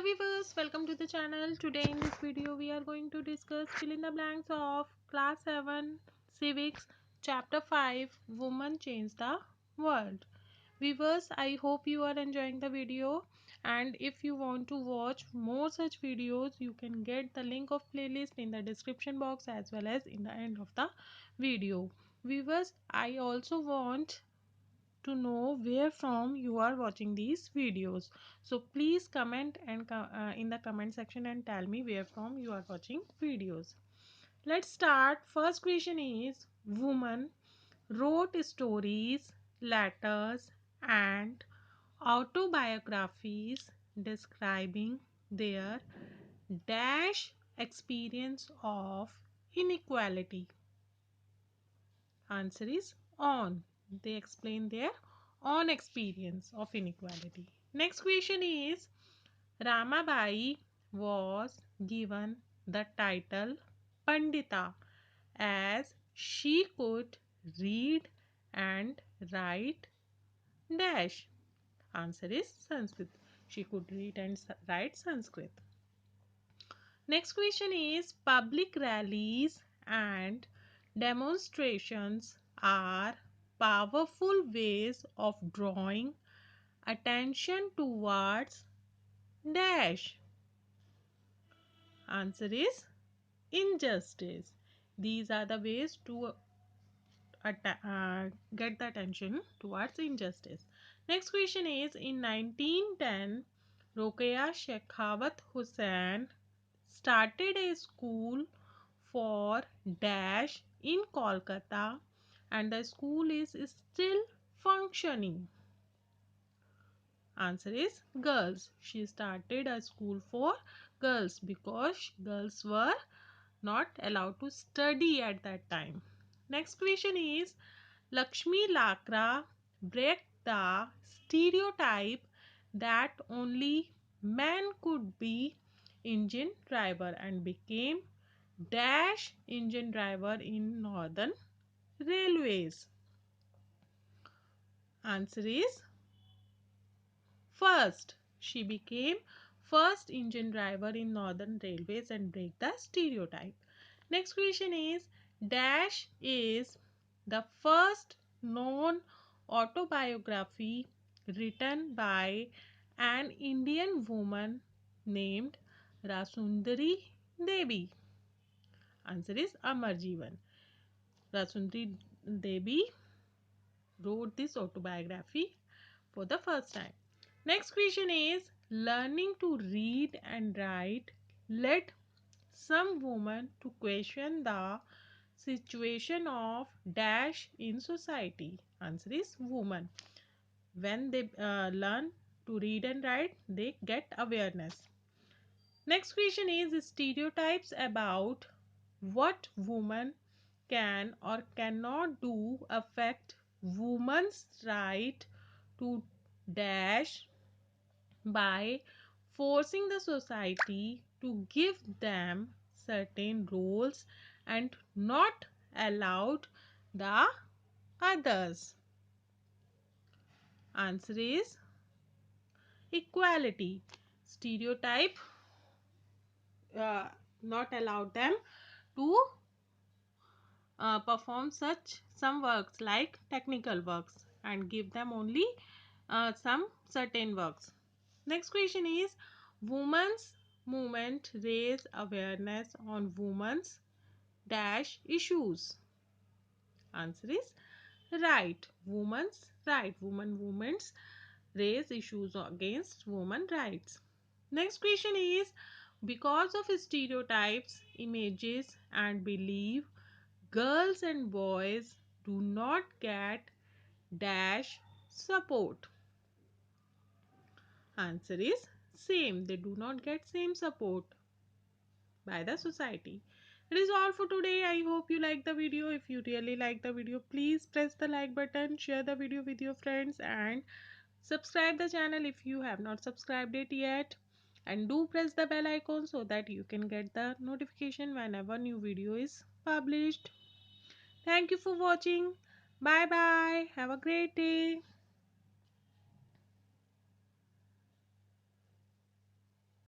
viewers, welcome to the channel. Today in this video we are going to discuss fill in the blanks of class 7 civics chapter 5 women change the world. Viewers, I hope you are enjoying the video, and if you want to watch more such videos you can get the link of playlist in the description box as well as in the end of the video. Viewers, I also want to know where from you are watching these videos, so please comment and in the comment section and tell me where from you are watching videos. Let's start. First question is, woman wrote stories, letters and autobiographies describing their dash experience of inequality. Answer is on. They explain their own experience of inequality. Next question is, Ramabai was given the title Pandita as she could read and write dash. Answer is Sanskrit. She could read and write Sanskrit. Next question is, public rallies and demonstrations are powerful ways of drawing attention towards dash. Answer is injustice. These are the ways to get the attention towards injustice. Next question is, in 1910, Rokeya Shekhawat Hussain started a school for dash in Kolkata, and the school is still functioning. Answer is girls. She started a school for girls because girls were not allowed to study at that time. Next question is, Lakshmi Lakra break the stereotype that only men could be engine driver and became dash engine driver in Northern Railways. Answer is first. She became first engine driver in Northern Railways and break the stereotype. Next question is, dash is the first known autobiography written by an Indian woman named Rasundari Devi. Answer is Amar Jeevan. Rasundari Devi wrote this autobiography for the first time. Next question is, learning to read and write led some women to question the situation of dash in society. Answer is woman. When they learn to read and write, they get awareness. Next question is, stereotypes about what women can or cannot do affect women's right to dash by forcing the society to give them certain roles and not allowed the others. Answer is equality. Stereotype not allowed them to perform such some works like technical works and give them only some certain works. Next question is, women's movement raise awareness on women's dash issues. Answer is right. Women's right. Women movements raise issues against women rights. Next question is, because of stereotypes, images and belief, girls and boys do not get dash support. Answer is same. They do not get same support by the society. It is all for today. I hope you like the video. If you really like the video, please press the like button, share the video with your friends and subscribe the channel if you have not subscribed it yet. And do press the bell icon so that you can get the notification whenever new video is published. Thank you for watching. Bye bye. Have a great day.